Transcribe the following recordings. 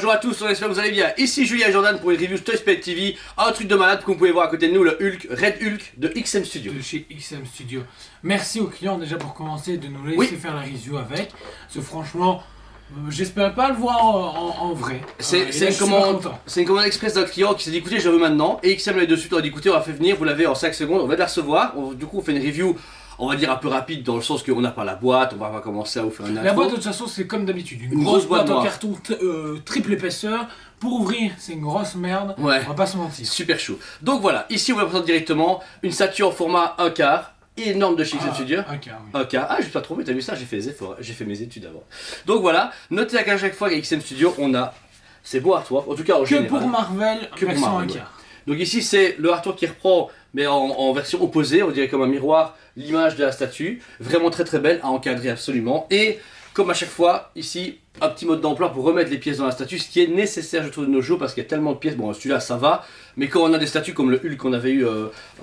Bonjour à tous, on espère que vous allez bien. Ici Julien et Jordan pour une review Toy Spade TV. Un truc de malade que vous pouvez voir à côté de nous, le Hulk, Red Hulk de XM Studio. De chez XM Studio. Merci aux clients déjà pour commencer de nous laisser faire la review avec. Parce que franchement, j'espère pas le voir en vrai. C'est une commande express d'un client qui s'est dit écoutez je veux maintenant. Et XM l'a de suite, on a dit écoutez on va faire venir, vous l'avez en 5 secondes, on va la recevoir. Du coup on fait une review. On va dire un peu rapide dans le sens qu'on n'a pas la boîte, on va pas commencer à vous faire une intro. La boîte de toute façon c'est comme d'habitude, une grosse boîte en carton triple épaisseur. Pour ouvrir c'est une grosse merde, ouais. On va pas se mentir. Super chaud. Donc voilà, ici on va présenter directement une statue en format 1 quart, énorme de chez XM Studio. 1 quart, oui. 1 quart, ah je vais pas trouver, t'as vu ça, j'ai fait les efforts, j'ai fait mes études avant. Donc voilà, notez qu'à chaque fois qu'avec XM Studio on a ces beaux artworks, en tout cas en général. Que pour Marvel, version 1 quart. Ouais. Donc ici c'est le artwork qui reprend, mais en version opposée, on dirait comme un miroir, l'image de la statue. Vraiment très très belle, à encadrer absolument. Et comme à chaque fois, ici, un petit mode d'emploi pour remettre les pièces dans la statue, ce qui est nécessaire je trouve de nos jours parce qu'il y a tellement de pièces. Bon celui-là ça va, mais quand on a des statues comme le Hulk qu'on avait eu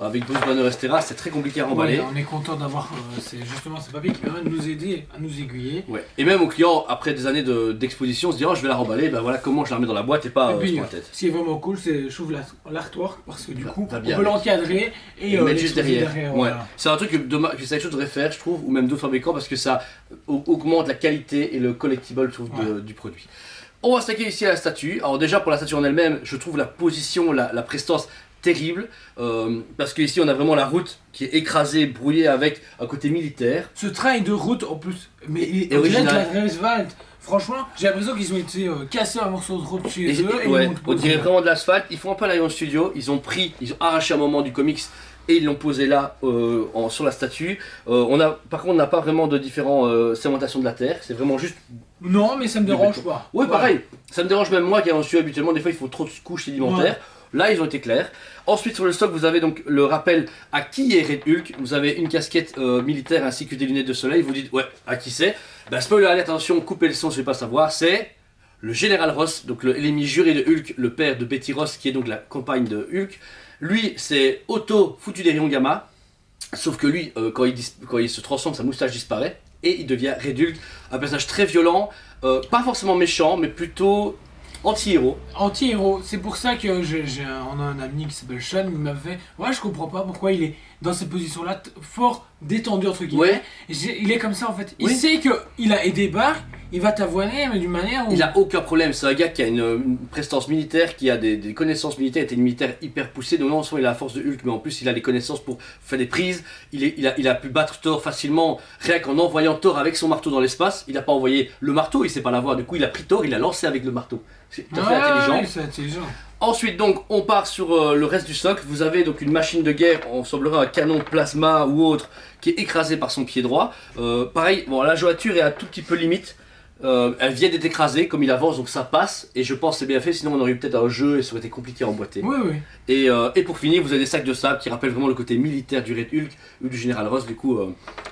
avec Bruce Banner etc, c'est très compliqué à remballer. Ouais, on est content d'avoir justement ces papiers qui permettent de nous aider à nous aiguiller. Ouais. Et même au client, après des années d'exposition, se dit oh je vais la remballer, ben voilà comment je la remets dans la boîte et pas sur la tête. Ce qui est vraiment cool, c'est je trouve l'artwork parce que du coup on bien peut l'encadrer et mettre juste derrière. Ouais. Voilà. C'est un truc que Sideshow devrait faire je trouve, ou même d'autres fabricants parce que ça augmente la qualité et le collectible je trouve, du produit. On va stacker ici à la statue. Alors déjà pour la statue en elle-même, je trouve la position, la prestance terrible parce que ici on a vraiment la route qui est écrasée, brouillée avec un côté militaire. Ce train de route en plus, mais il est original. De la Greifswald. Franchement, j'ai l'impression qu'ils ont été cassés un morceau de route chez eux et ouais, on dirait vraiment de l'asphalte. Ils font un peu l'Iron Studio. Ils ont arraché un moment du comics et ils l'ont posé là sur la statue. Par contre, on n'a pas vraiment de différentes segmentations de la terre. C'est vraiment juste. Non, mais ça me dérange pas. Ouais, pareil. Ça me dérange même moi qui ai reçu habituellement. Des fois, il faut trop de couches sédimentaires. Ouais. Là, ils ont été clairs. Ensuite, sur le stock, vous avez donc le rappel à qui est Red Hulk. Vous avez une casquette militaire ainsi que des lunettes de soleil. Vous dites, ouais, à qui c'est? Ben, spoiler alert, attention, coupez le son, je vais pas savoir. C'est le général Ross, donc l'ennemi juré de Hulk, le père de Betty Ross, qui est donc la compagne de Hulk. Lui, c'est Otto foutu des rayons gamma. Sauf que lui, quand il se transforme, sa moustache disparaît. Et il devient Red Hulk, un personnage très violent, pas forcément méchant, mais plutôt anti-héros. Anti-héros, c'est pour ça que on a un ami qui s'appelle Sean, il m'a fait ouais je comprends pas pourquoi il est dans cette position là fort détendu entre guillemets. Ouais. Il est comme ça en fait, il sait qu'il a des barres, il va t'avoiner mais d'une manière où... Il a aucun problème, c'est un gars qui a une prestance militaire, qui a des connaissances militaires, il était une militaire hyper poussée, donc non seulement il a la force de Hulk mais en plus il a les connaissances pour faire des prises, il a pu battre Thor facilement rien qu'en envoyant Thor avec son marteau dans l'espace. Il n'a pas envoyé le marteau, il sait pas l'avoir, du coup il a pris Thor, il l'a lancé avec le marteau. C'est tout à fait intelligent. Oui, c'est intelligent. Ensuite donc on part sur le reste du socle. Vous avez donc une machine de guerre, on semblerait un canon plasma ou autre, qui est écrasé par son pied droit. Pareil, bon la jointure est un tout petit peu limite. Elle vient d'être écrasée comme il avance donc ça passe et je pense que c'est bien fait, sinon on aurait eu peut-être un jeu et ça aurait été compliqué à emboîter. Oui. Et pour finir vous avez des sacs de sable qui rappellent vraiment le côté militaire du Red Hulk ou du Général Ross du coup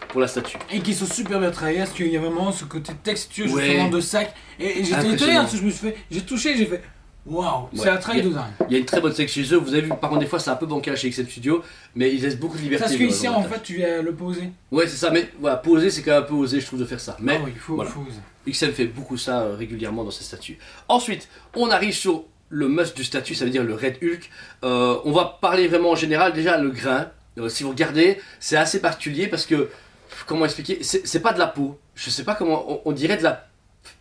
pour la statue. Et qui sont super bien travaillés parce qu'il y a vraiment ce côté texture justement de sac et j'étais étonné parce que j'ai touché, j'ai fait waouh, c'est un travail de dingue. Il y a une très bonne section chez eux, vous avez vu par contre des fois c'est un peu bancal chez XM Studio mais ils laissent beaucoup de liberté. Parce qu'ici en fait tu viens le poser. Ouais c'est ça, mais voilà, poser c'est quand même un peu osé je trouve de faire ça. Mais oui, il faut oser. XM fait beaucoup ça régulièrement dans ses statues. Ensuite, on arrive sur le must du statut, ça veut dire le Red Hulk. On va parler vraiment en général, déjà le grain. Si vous regardez, c'est assez particulier parce que, comment expliquer, c'est pas de la peau. Je sais pas comment, on dirait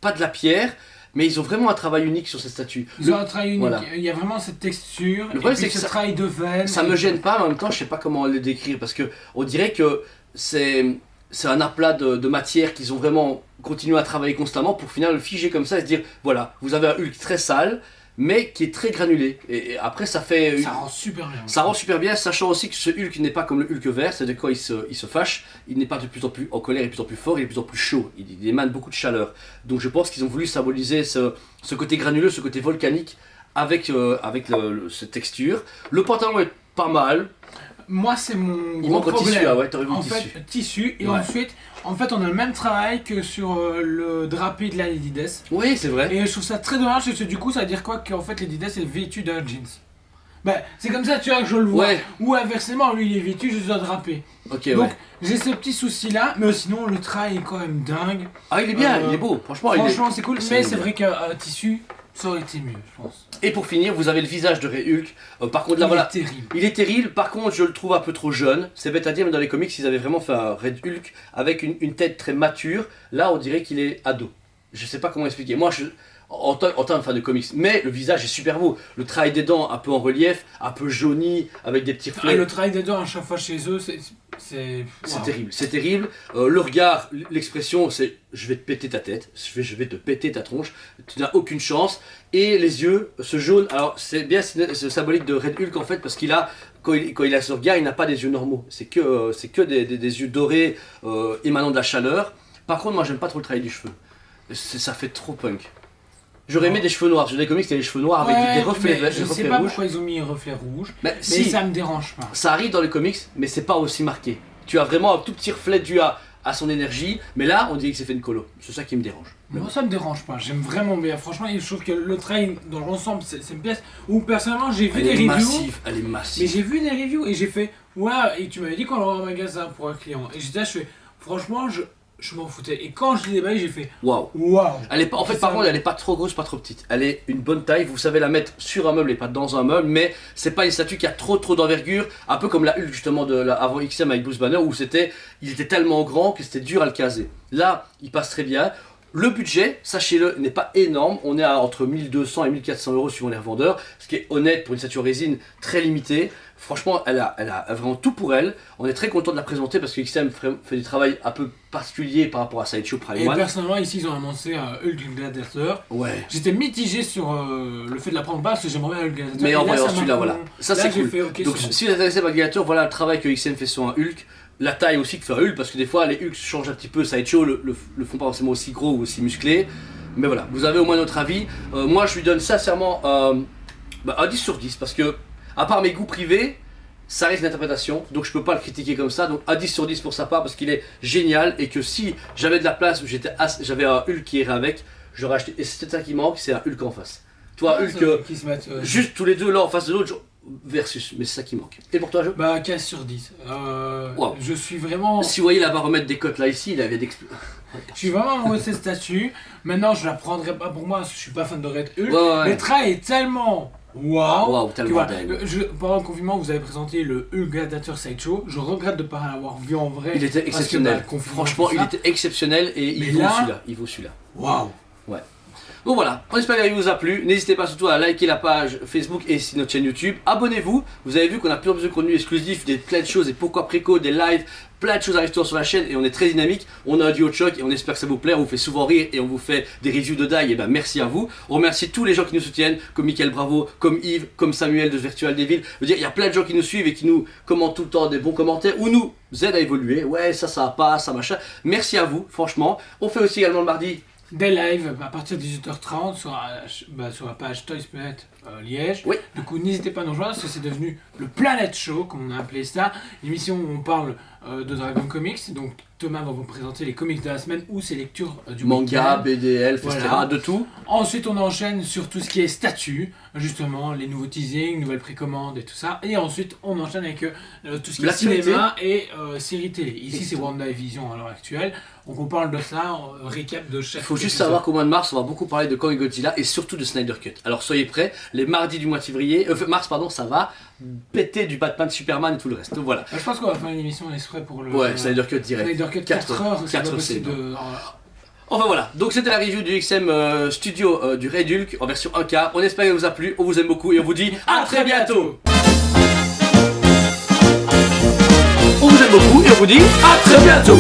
pas de la pierre, mais ils ont vraiment un travail unique sur cette statue. Ils ont un travail unique, voilà. Il y a vraiment cette texture, le problème, c'est que ce travail de veine. Ça me gêne pas, mais en même temps, je sais pas comment le décrire parce que on dirait que c'est un aplat de matière qu'ils ont vraiment continué à travailler constamment pour finalement le figer comme ça et se dire voilà, vous avez un Hulk très sale mais qui est très granulé et après ça fait... Ça rend super bien. Ça rend super bien, sachant aussi que ce Hulk n'est pas comme le Hulk vert, c'est-à-dire quand il se fâche, il n'est pas de plus en plus en colère, il est de plus en plus fort, il est de plus en plus chaud, il émane beaucoup de chaleur. Donc je pense qu'ils ont voulu symboliser ce côté granuleux, ce côté volcanique avec cette texture. Le pantalon est pas mal. Moi c'est mon gros problème. Tissu, ah ouais, en fait, tissu et ensuite en fait on a le même travail que sur le drapé de la Lady Death. Oui c'est vrai. Et je trouve ça très dommage parce que du coup ça veut dire quoi qu'en fait Lady Death est vêtue d'un jeans. Bah c'est comme ça tu vois que je le vois. Ouais. Ou inversement lui il est vêtu juste d'un drapé. Ok. Donc j'ai ce petit souci là, mais sinon le travail est quand même dingue. Ah il est bien, il est beau, franchement c'est cool, mais c'est vrai qu'un tissu Ça aurait été mieux, je pense. Et pour finir, vous avez le visage de Red Hulk. Par contre, là, Il voilà. est terrible. Il est terrible. Par contre, je le trouve un peu trop jeune. C'est bête à dire, mais dans les comics, ils avaient vraiment fait un Red Hulk avec une tête très mature. Là, on dirait qu'il est ado. Je sais pas comment expliquer. Moi, en tant que fan de comics, mais le visage est super beau. Le travail des dents un peu en relief, un peu jauni, avec des petits reflets. Le travail des dents à chaque fois chez eux, c'est terrible, c'est terrible. Le regard, l'expression, c'est je vais te péter ta tête, je vais te péter ta tronche, tu n'as aucune chance. Et les yeux, ce jaune, alors c'est bien c'est symbolique de Red Hulk en fait, parce qu'il a, quand il a ce regard, il n'a pas des yeux normaux. C'est que des yeux dorés émanant de la chaleur. Par contre, moi j'aime pas trop le travail du cheveu. Ça fait trop punk. J'aurais aimé des cheveux noirs. Sur les comics, c'était des cheveux noirs avec des reflets verts. Je sais pas pourquoi ils ont mis un reflet rouge, mais si, ça me dérange pas. Ça arrive dans les comics, mais c'est pas aussi marqué. Tu as vraiment un tout petit reflet dû à son énergie, mais là, on dirait que c'est fait une colo. C'est ça qui me dérange. Moi, ça me dérange pas. J'aime vraiment bien. Franchement, je trouve que le train dans l'ensemble, c'est une pièce où personnellement j'ai vu des reviews. Elle est massive. Mais j'ai vu des reviews et j'ai fait ouais. Et tu m'avais dit qu'on l'aurait au magasin pour un client. Et j'étais là, je fais franchement, je m'en foutais. Et quand je l'ai déballé, j'ai fait waouh. Elle est pas, en fait, par contre, elle est pas trop grosse, pas trop petite. Elle est une bonne taille. Vous savez la mettre sur un meuble et pas dans un meuble, mais c'est pas une statue qui a trop d'envergure. Un peu comme la Hulk justement avant XM avec Bruce Banner où il était tellement grand que c'était dur à le caser. Là, il passe très bien. Le budget, sachez-le, n'est pas énorme. On est à entre 1200 et 1400 euros suivant les revendeurs, ce qui est honnête pour une statue en résine très limitée. Franchement, elle a vraiment tout pour elle. On est très content de la présenter parce que XM fait du travail un peu particulier par rapport à Sideshow Prime One. Et personnellement, ici, ils ont annoncé Hulk Gladiator. Ouais. J'étais mitigé sur le fait de la prendre bas parce que j'aimerais bien Hulk Gladiator. Mais en voyant celui-là, voilà. Ça, c'est cool. Fait, okay, donc, si vous êtes intéressé par Gladiator, voilà le travail que XM fait sur un Hulk. La taille aussi que fait un Hulk, parce que des fois, les Hulks changent un petit peu. Sideshow le font pas forcément aussi gros ou aussi musclé. Mais voilà, vous avez au moins notre avis. Moi, je lui donne sincèrement un 10 sur 10 parce que, à part mes goûts privés, ça reste une interprétation, donc je peux pas le critiquer comme ça. Donc un 10 sur 10 pour sa part parce qu'il est génial et que si j'avais de la place où j'avais un Hulk qui irait avec, j'aurais acheté. Et c'est ça qui manque, c'est un Hulk en face. Toi, Hulk, qui se mettent, juste tous les deux là en face de l'autre, versus, mais c'est ça qui manque. Et pour toi, Bah 15 sur 10. Wow. Je suis vraiment. Si vous voyez la baromètre des cotes là ici, il avait d'exploser. Je suis vraiment amoureux de cette statue. Maintenant, je la prendrai pas pour moi parce que je suis pas fan de Red Hulk. Ouais. Le trait est tellement. Waouh! Tellement pendant le confinement, vous avez présenté le Hulk Gladiator Sideshow. Je regrette de ne pas l'avoir vu en vrai. Il était exceptionnel. Franchement, il était exceptionnel et il vaut celui-là. Waouh! Ouais. Donc voilà, on espère que la vidéo vous a plu. N'hésitez pas surtout à liker la page Facebook et notre chaîne YouTube. Abonnez-vous. Vous avez vu qu'on a plus en plus de contenu exclusif, plein de choses, et pourquoi préco, des lives, plein de choses arrivent sur la chaîne et on est très dynamique. On a un duo de choc et on espère que ça vous plaît. On vous fait souvent rire et on vous fait des reviews de die. Et ben merci à vous. On remercie tous les gens qui nous soutiennent, comme Mickaël Bravo, comme Yves, comme Samuel de Virtual Devil. Je veux dire, il y a plein de gens qui nous suivent et qui nous commentent tout le temps des bons commentaires ou nous aident à évoluer. Ouais, ça va pas, ça machin. Merci à vous, franchement. On fait aussi également le mardi des lives à partir de 18h30 sur la page Toys.net Liège. Oui. Du coup, n'hésitez pas à nous rejoindre parce que c'est devenu le Planet Show, comme on a appelé ça. L'émission où on parle de Dragon Comics. Donc, Thomas va vous présenter les comics de la semaine ou ses lectures du manga, BDL, etc. Voilà. De tout. Ensuite, on enchaîne sur tout ce qui est statut, justement, les nouveaux teasings, nouvelles précommandes et tout ça. Et ensuite, on enchaîne avec tout ce qui est cinéma et séries télé. Ici, c'est WandaVision à l'heure actuelle. Donc, on parle de ça, récap de chaque. Il faut juste savoir qu'au mois de mars, on va beaucoup parler de Kong et Godzilla et surtout de Snyder Cut. Alors, soyez prêts. Les mardis du mois de février, mars, pardon, ça va péter du Batman, Superman et tout le reste. Donc voilà. Je pense qu'on va faire une émission exprès pour le. Ouais, Snyder Cut direct. Snyder Cut 4 heures, 4 c'est de. Enfin voilà, donc c'était la review du XM Studio du Red Hulk en version 1K. On espère qu'elle vous a plu, on vous aime beaucoup et on vous dit à très bientôt. On vous aime beaucoup et on vous dit à très bientôt.